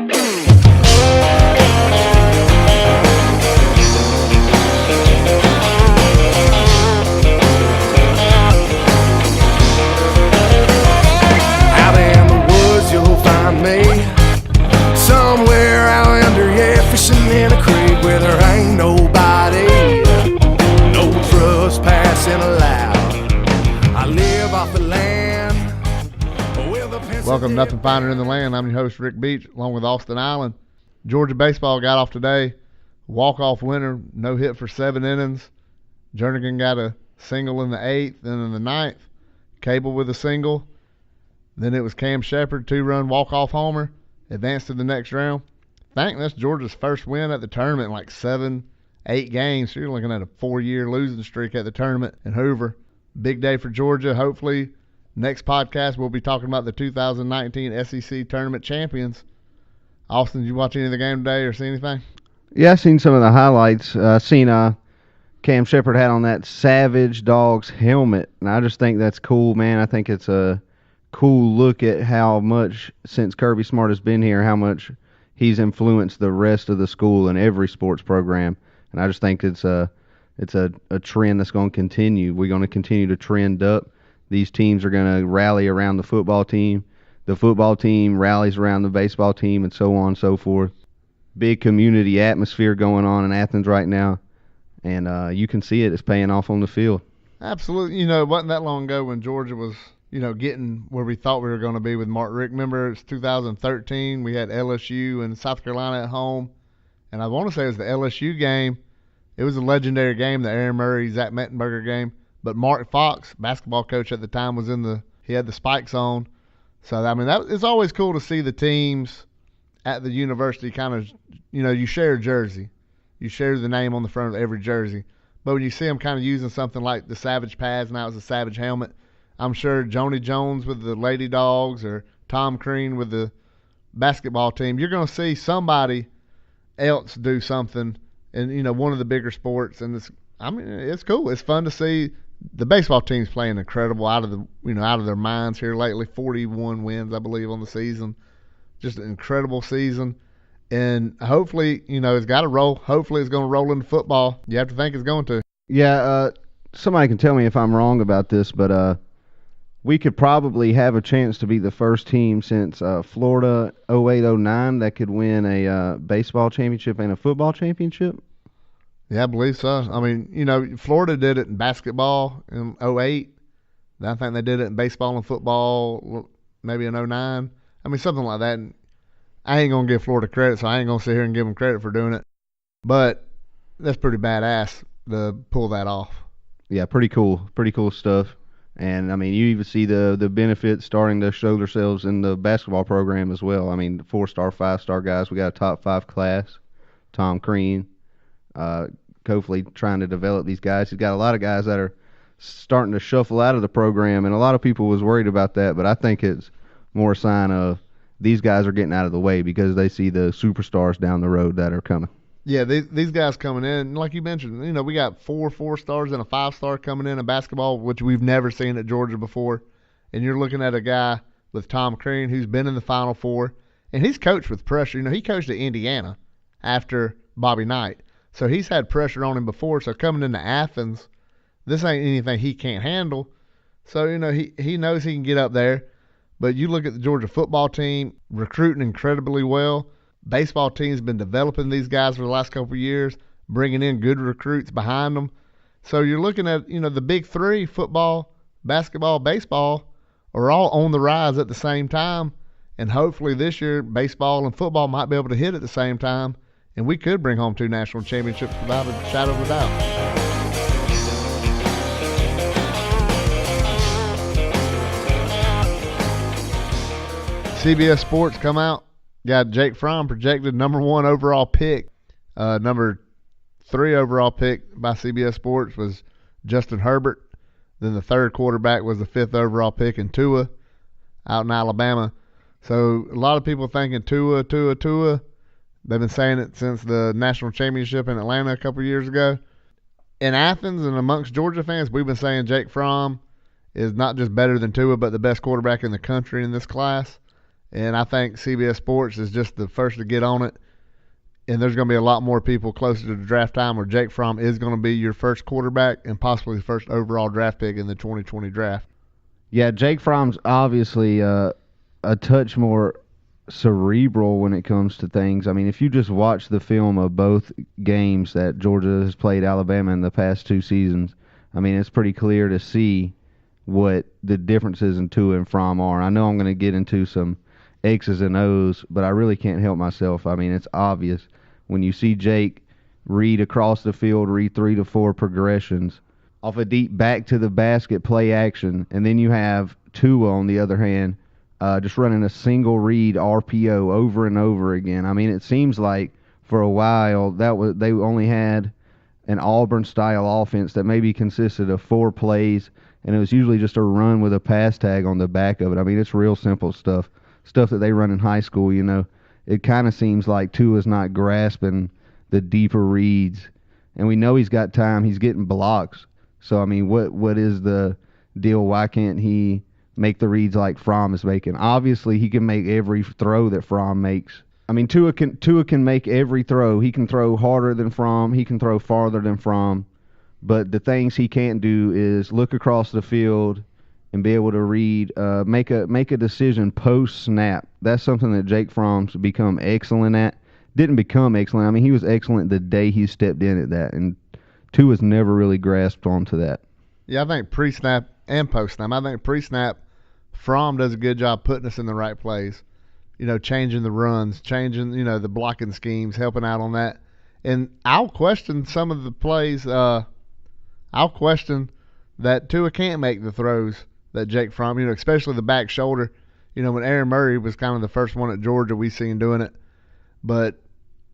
Out in the woods you'll find me, somewhere out under, yeah, fishing in a creek where there ain't nobody, no trespassing allowed. I live off the land with a pencil. Welcome to Nothing Finer in the Land. I'm your host, Rick Beach, along with Austin Island. Georgia baseball got off today. Walk-off winner, no hit for 7 innings. Jernigan got a single in the 8th, then in the 9th. Cable with a single. Then it was Cam Shepard, 2-run walk-off homer. Advanced to the next round. I think that's Georgia's first win at the tournament in like 7-8 games. So you're looking at a 4-year losing streak at the tournament in Hoover. Big day for Georgia. Hopefully, next podcast we'll be talking about the 2019 SEC tournament champions. Austin, did you watch any of the game today or see anything? Yeah, I seen some of the highlights. Seen Cam Shepard had on that Savage Dogs helmet, and I just think that's cool, man. I think it's a cool look at how much, since Kirby Smart has been here, how much he's influenced the rest of the school in every sports program. And I just think it's a trend that's going to continue. We're going to continue to trend up. These teams are going to rally around the football team. The football team rallies around the baseball team, and so on and so forth. Big community atmosphere going on in Athens right now, and you can see it. It's paying off on the field. Absolutely. You know, it wasn't that long ago when Georgia was, getting where we thought we were going to be with Mark Richt. Remember, it's 2013. We had LSU and South Carolina at home, and I want to say it was the LSU game. It was a legendary game, the Aaron Murray, Zach Mettenberger game. But Mark Fox, basketball coach at the time, he had the spikes on. So, I mean, it's always cool to see the teams at the university kind of, you share a jersey. You share the name on the front of every jersey. But when you see them kind of using something like the Savage pads, now it's a Savage helmet, I'm sure Joni Jones with the Lady Dogs or Tom Crean with the basketball team, you're going to see somebody else do something in, one of the bigger sports. And it's cool. It's fun to see. The baseball team's playing incredible, out of their minds here lately. 41 wins, I believe, on the season. Just an incredible season. And hopefully, it's got to roll. Hopefully it's going to roll into football. You have to think it's going to. Yeah, somebody can tell me if I'm wrong about this, but we could probably have a chance to be the first team since Florida 08-09 that could win a baseball championship and a football championship. Yeah, I believe so. I mean, Florida did it in basketball in 08. I think they did it in baseball and football maybe in 09. I mean, something like that. And I ain't going to give Florida credit, so I ain't going to sit here and give them credit for doing it. But that's pretty badass to pull that off. Yeah, pretty cool. Pretty cool stuff. And, I mean, you even see the benefits starting to show themselves in the basketball program as well. I mean, the 4-star, 5-star guys, we got a top 5 class. Tom Crean. Hopefully trying to develop these guys. He's got a lot of guys that are starting to shuffle out of the program, and a lot of people was worried about that, but I think it's more a sign of these guys are getting out of the way because they see the superstars down the road that are coming. Yeah, these guys coming in, like you mentioned, we got 4 stars and a 5-star coming in basketball, which we've never seen at Georgia before. And you're looking at a guy with Tom Crean who's been in the Final Four, and he's coached with pressure. He coached at Indiana after Bobby Knight. So he's had pressure on him before. So coming into Athens, this ain't anything he can't handle. So, he knows he can get up there. But you look at the Georgia football team, recruiting incredibly well. Baseball team's been developing these guys for the last couple of years, bringing in good recruits behind them. So you're looking at, the big three, football, basketball, baseball, are all on the rise at the same time. And hopefully this year, baseball and football might be able to hit at the same time. And we could bring home 2 national championships without a shadow of a doubt. CBS Sports come out. Got Jake Fromm projected number 1 overall pick. Number 3 overall pick by CBS Sports was Justin Herbert. Then the 3rd quarterback was the 5th overall pick in Tua out in Alabama. So a lot of people thinking Tua. They've been saying it since the national championship in Atlanta a couple years ago. In Athens and amongst Georgia fans, we've been saying Jake Fromm is not just better than Tua, but the best quarterback in the country in this class. And I think CBS Sports is just the first to get on it. And there's going to be a lot more people closer to the draft time where Jake Fromm is going to be your first quarterback and possibly the first overall draft pick in the 2020 draft. Yeah, Jake Fromm's obviously a touch more cerebral when it comes to things. I mean, if you just watch the film of both games that Georgia has played Alabama in the past 2 seasons, I mean, it's pretty clear to see what the differences in Tua and Fromm are. I know I'm going to get into some X's and O's, but I really can't help myself. I mean, it's obvious when you see Jake read across the field, read 3 to 4 progressions off a deep back to the basket play action, and then you have Tua on the other hand, just running a single read RPO over and over again. I mean, it seems like for a while they only had an Auburn style offense that maybe consisted of 4 plays, and it was usually just a run with a pass tag on the back of it. I mean, it's real simple stuff that they run in high school. You know, it kind of seems like Tua's not grasping the deeper reads, and we know he's got time. He's getting blocks. So I mean, what is the deal? Why can't he make the reads like Fromm is making? Obviously, he can make every throw that Fromm makes. I mean, Tua can make every throw. He can throw harder than Fromm. He can throw farther than Fromm. But the things he can't do is look across the field and be able to read, make a decision post snap. That's something that Jake Fromm's become excellent at. Didn't become excellent. I mean, he was excellent the day he stepped in at that, and Tua's never really grasped onto that. Yeah, I think pre-snap and post-snap. I think pre-snap, Fromm does a good job putting us in the right place. You know, changing the runs, changing, you know, the blocking schemes, helping out on that. And I'll question some of the plays. I'll question that Tua can't make the throws that Jake Fromm, you know, especially the back shoulder. You know, when Aaron Murray was kind of the first one at Georgia, we seen doing it. But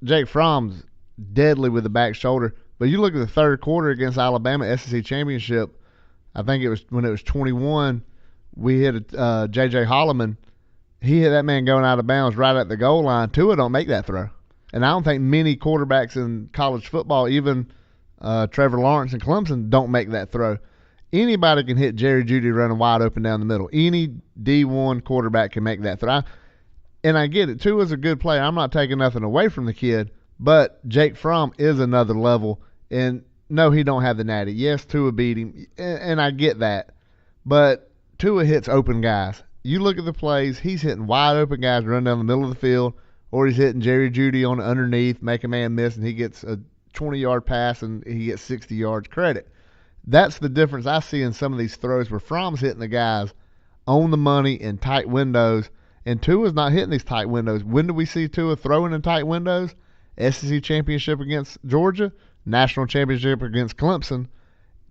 Jake Fromm's deadly with the back shoulder. But you look at the third quarter against Alabama, SEC Championship, I think it was when it was 21, we hit J.J. Holloman. He hit that man going out of bounds right at the goal line. Tua don't make that throw. And I don't think many quarterbacks in college football, even Trevor Lawrence and Clemson, don't make that throw. Anybody can hit Jerry Jeudy running wide open down the middle. Any D1 quarterback can make that throw. And I get it. Tua's a good player. I'm not taking nothing away from the kid. But Jake Fromm is another level. And no, he don't have the natty. Yes, Tua beat him. And I get that. But Tua hits open guys. You look at the plays, he's hitting wide open guys running down the middle of the field, or he's hitting Jerry Jeudy on underneath, make a man miss, and he gets a 20-yard pass and he gets 60 yards credit. That's the difference I see in some of these throws where Fromm's hitting the guys on the money in tight windows, and Tua's not hitting these tight windows. When do we see Tua throwing in tight windows? SEC Championship against Georgia, National Championship against Clemson.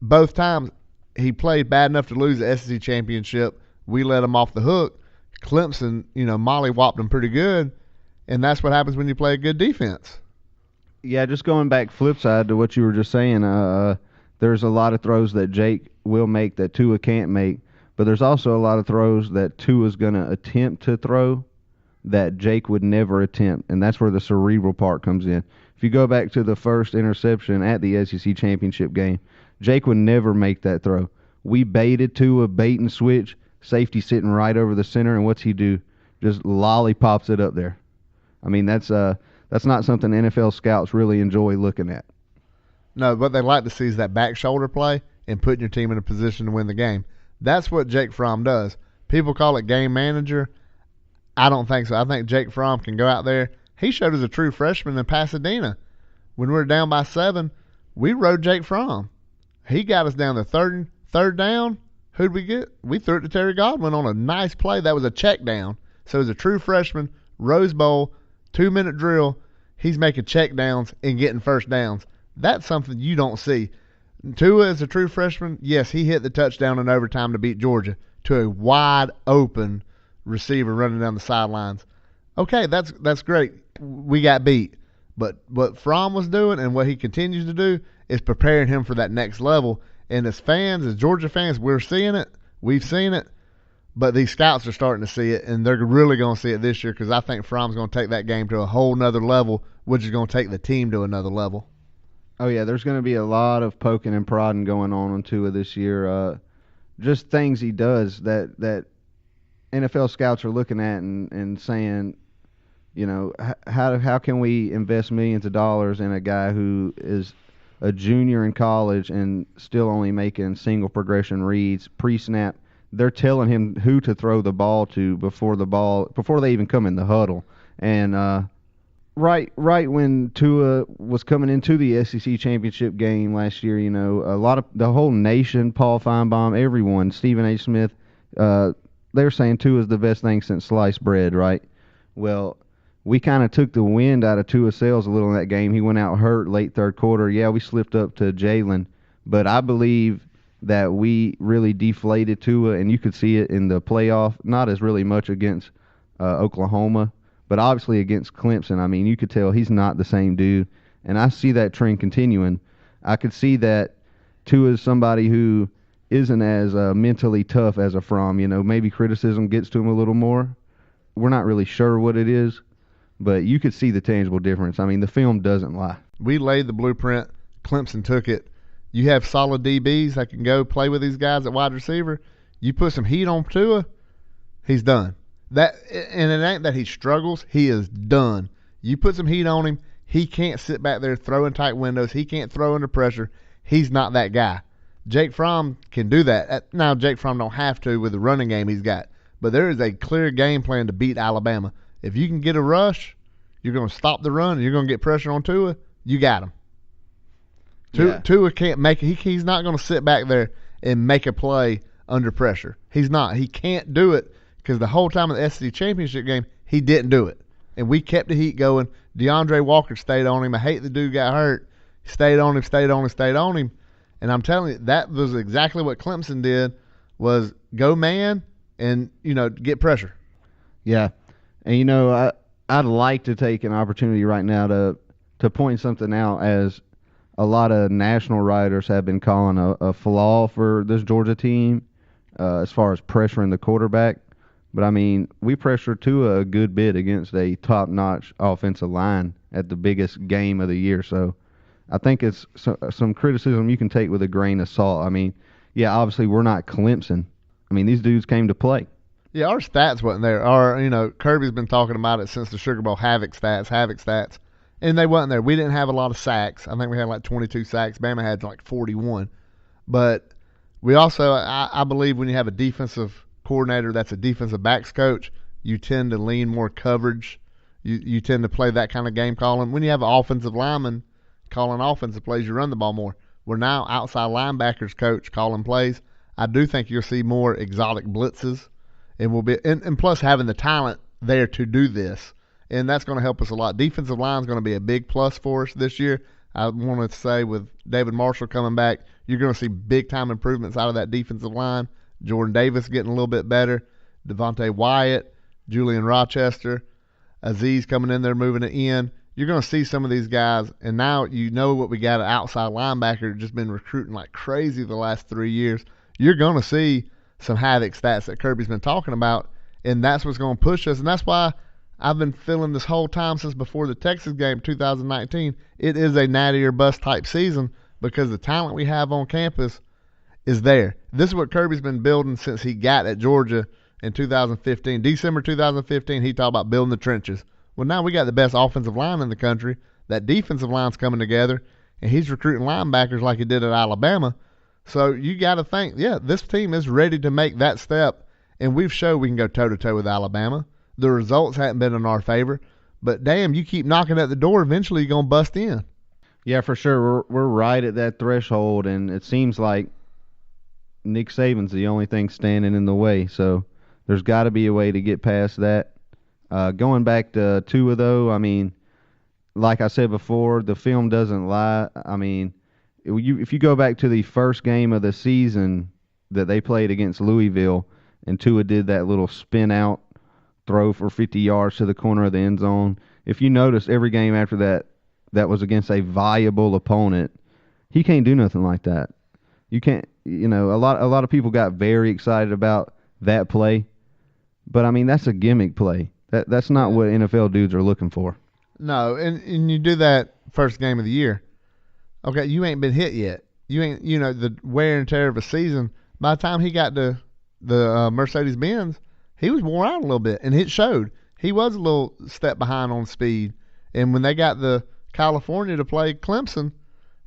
Both times he played bad enough to lose the SEC Championship. We let him off the hook. Clemson, you know, molly-whopped him pretty good, and that's what happens when you play a good defense. Yeah, just going back flip side to what you were just saying, there's a lot of throws that Jake will make that Tua can't make, but there's also a lot of throws that Tua's going to attempt to throw that Jake would never attempt, and that's where the cerebral part comes in. If you go back to the first interception at the SEC Championship game, Jake would never make that throw. We baited Tua, bait and switch, safety sitting right over the center, and what's he do? Just lollipops it up there. I mean, that's not something NFL scouts really enjoy looking at. No, what they like to see is that back shoulder play and putting your team in a position to win the game. That's what Jake Fromm does. People call it game manager. I don't think so. I think Jake Fromm can go out there. He showed as a true freshman in Pasadena. When we were down by 7, we rode Jake Fromm. He got us down to third down. Who'd we get? We threw it to Terry Godwin on a nice play. That was a check down. So as a true freshman, Rose Bowl, 2-minute drill, he's making check downs and getting first downs. That's something you don't see. Tua as a true freshman, yes, he hit the touchdown in overtime to beat Georgia to a wide open receiver running down the sidelines. Okay, that's great. We got beat. But what Fromm was doing and what he continues to do is preparing him for that next level. And as fans, as Georgia fans, we're seeing it. We've seen it. But these scouts are starting to see it, and they're really going to see it this year because I think Fromm's going to take that game to a whole nother level, which is going to take the team to another level. Oh, yeah, there's going to be a lot of poking and prodding going on Tua this year. Just things he does that NFL scouts are looking at and saying, you know, how can we invest millions of dollars in a guy who is a junior in college and still only making single progression reads pre-snap? They're telling him who to throw the ball to before they even come in the huddle. And right when Tua was coming into the SEC championship game last year, you know, a lot of the whole nation, Paul Feinbaum, everyone, Stephen A. Smith, they're saying Tua's the best thing since sliced bread, right? Well, we kind of took the wind out of Tua's sails a little in that game. He went out hurt late third quarter. Yeah, we slipped up to Jalen, but I believe that we really deflated Tua, and you could see it in the playoff, not as really much against Oklahoma, but obviously against Clemson. I mean, you could tell he's not the same dude, and I see that trend continuing. I could see that Tua is somebody who isn't as mentally tough as a Fromm. You know, maybe criticism gets to him a little more. We're not really sure what it is, but you could see the tangible difference. I mean, the film doesn't lie. We laid the blueprint. Clemson took it. You have solid DBs that can go play with these guys at wide receiver. You put some heat on Tua, he's done. And it ain't that he struggles. He is done. You put some heat on him, he can't sit back there throwing tight windows. He can't throw under pressure. He's not that guy. Jake Fromm can do that. Now, Jake Fromm don't have to with the running game he's got. But there is a clear game plan to beat Alabama. If you can get a rush, you're going to stop the run, and you're going to get pressure on Tua, you got him. Tua can't make it. He's not going to sit back there and make a play under pressure. He's not. He can't do it because the whole time of the SEC championship game, he didn't do it. And we kept the heat going. DeAndre Walker stayed on him. I hate the dude got hurt. Stayed on him. And I'm telling you, that was exactly what Clemson did, was go man and, you know, get pressure. Yeah. And, you know, I'd like to take an opportunity right now to point something out, as a lot of national writers have been calling a flaw for this Georgia team as far as pressuring the quarterback. But, I mean, we pressured Tua a good bit against a top-notch offensive line at the biggest game of the year. So I think it's some criticism you can take with a grain of salt. I mean, yeah, obviously we're not Clemson. I mean, these dudes came to play. Yeah, our stats wasn't there. Kirby's been talking about it since the Sugar Bowl, havoc stats. And they wasn't there. We didn't have a lot of sacks. I think we had like 22 sacks. Bama had like 41. But we also, I believe when you have a defensive coordinator that's a defensive backs coach, you tend to lean more coverage. You tend to play that kind of game calling. When you have an offensive lineman calling offensive plays, you run the ball more. We're now outside linebackers coach calling plays. I do think you'll see more exotic blitzes, and plus having the talent there to do this. And that's going to help us a lot. Defensive line is going to be a big plus for us this year. I want to say with David Marshall coming back, you're going to see big-time improvements out of that defensive line. Jordan Davis getting a little bit better. Devontae Wyatt, Julian Rochester, Aziz coming in there moving it in. You're going to see some of these guys, and now you know what we got an outside linebacker just been recruiting like crazy the last 3 years. You're going to see some havoc stats that Kirby's been talking about, and that's what's going to push us, and that's why I've been feeling this whole time since before the Texas game 2019, it is a natty or bust type season because the talent we have on campus is there. This is what Kirby's been building since he got at Georgia in 2015. December 2015, he talked about building the trenches. Well, now we got the best offensive line in the country. That defensive line's coming together, and he's recruiting linebackers like he did at Alabama. So you got to think, yeah, this team is ready to make that step, and we've showed we can go toe-to-toe with Alabama. The results haven't been in our favor, but damn, you keep knocking at the door, eventually you're going to bust in. Yeah, for sure. We're right at that threshold, and it seems like Nick Saban's the only thing standing in the way. So there's got to be a way to get past that. Going back to Tua, though, I mean, like I said before, the film doesn't lie. I mean, if you go back to the first game of the season that they played against Louisville, and Tua did that little spin out throw for 50 yards to the corner of the end zone. If you notice, every game after that was against a viable opponent. He can't do nothing like that. You can't. You know, a lot of people got very excited about that play, but I mean that's a gimmick play. That's not what NFL dudes are looking for. No, and you do that first game of the year. Okay, you ain't been hit yet. You ain't. The wear and tear of a season. By the time he got to the Mercedes-Benz, he was worn out a little bit, and it showed. He was a little step behind on speed. And when they got the California to play Clemson,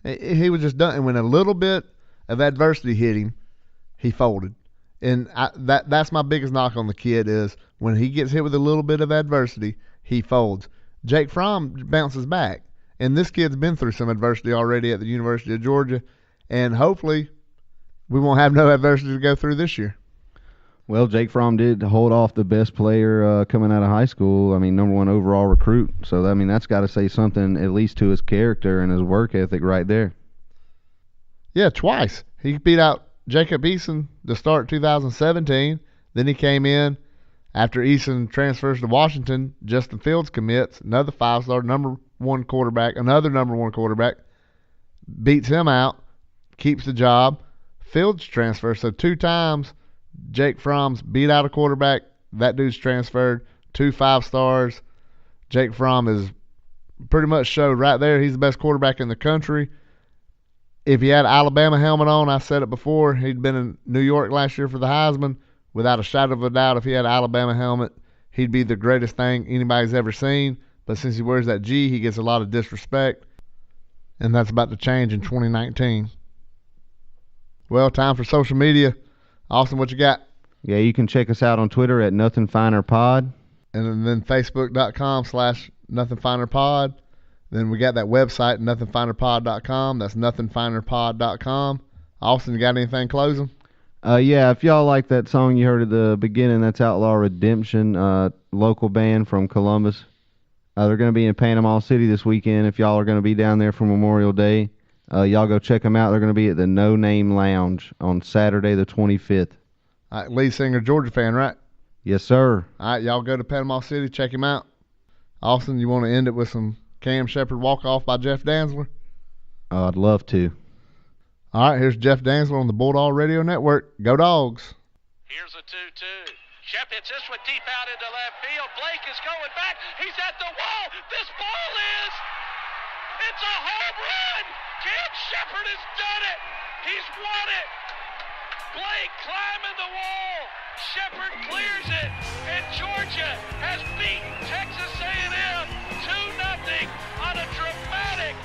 he was just done. And when a little bit of adversity hit him, he folded. And that's my biggest knock on the kid is when he gets hit with a little bit of adversity, he folds. Jake Fromm bounces back. And this kid's been through some adversity already at the University of Georgia. And hopefully we won't have no adversity to go through this year. Well, Jake Fromm did hold off the best player coming out of high school. I mean, #1 overall recruit. So, I mean, that's got to say something at least to his character and his work ethic right there. Yeah, twice. He beat out Jacob Eason to start 2017. Then he came in after Eason transfers to Washington. Justin Fields commits, another 5-star, #1 quarterback, another #1 quarterback. Beats him out, keeps the job. Fields transfers. So 2 times Jake Fromm's beat out a quarterback. That dude's transferred. 2 5-stars. Jake Fromm is pretty much showed right there he's the best quarterback in the country. If he had an Alabama helmet on, I said it before, he'd been in New York last year for the Heisman. Without a shadow of a doubt, if he had an Alabama helmet, he'd be the greatest thing anybody's ever seen. But since he wears that G, he gets a lot of disrespect. And that's about to change in 2019. Well, time for social media. Austin, what you got? Yeah, you can check us out on Twitter at NothingFinerPod. And then Facebook.com/NothingFinerPod. Then we got that website, NothingFinerPod.com. That's NothingFinerPod.com. Austin, you got anything closing? Yeah, if y'all like that song you heard at the beginning, that's Outlaw Redemption, local band from Columbus. They're going to be in Panama City this weekend. If y'all are going to be down there for Memorial Day, y'all go check them out. They're going to be at the No Name Lounge on Saturday the 25th. All right, lead singer, Georgia fan, right? Yes, sir. All right, y'all go to Panama City, check him out. Austin, you want to end it with some Cam Shepard walk-off by Jeff Danzler? I'd love to. All right, here's Jeff Danzler on the Bulldog Radio Network. Go Dogs. Here's a 2-2. Shep hits this one deep out into left field. Blake is going back. He's at the wall. This ball is. It's a home run. Cam Shepard has done it. He's won it. Blake climbing the wall. Shepard clears it. And Georgia has beaten Texas A&M 2-0 on a dramatic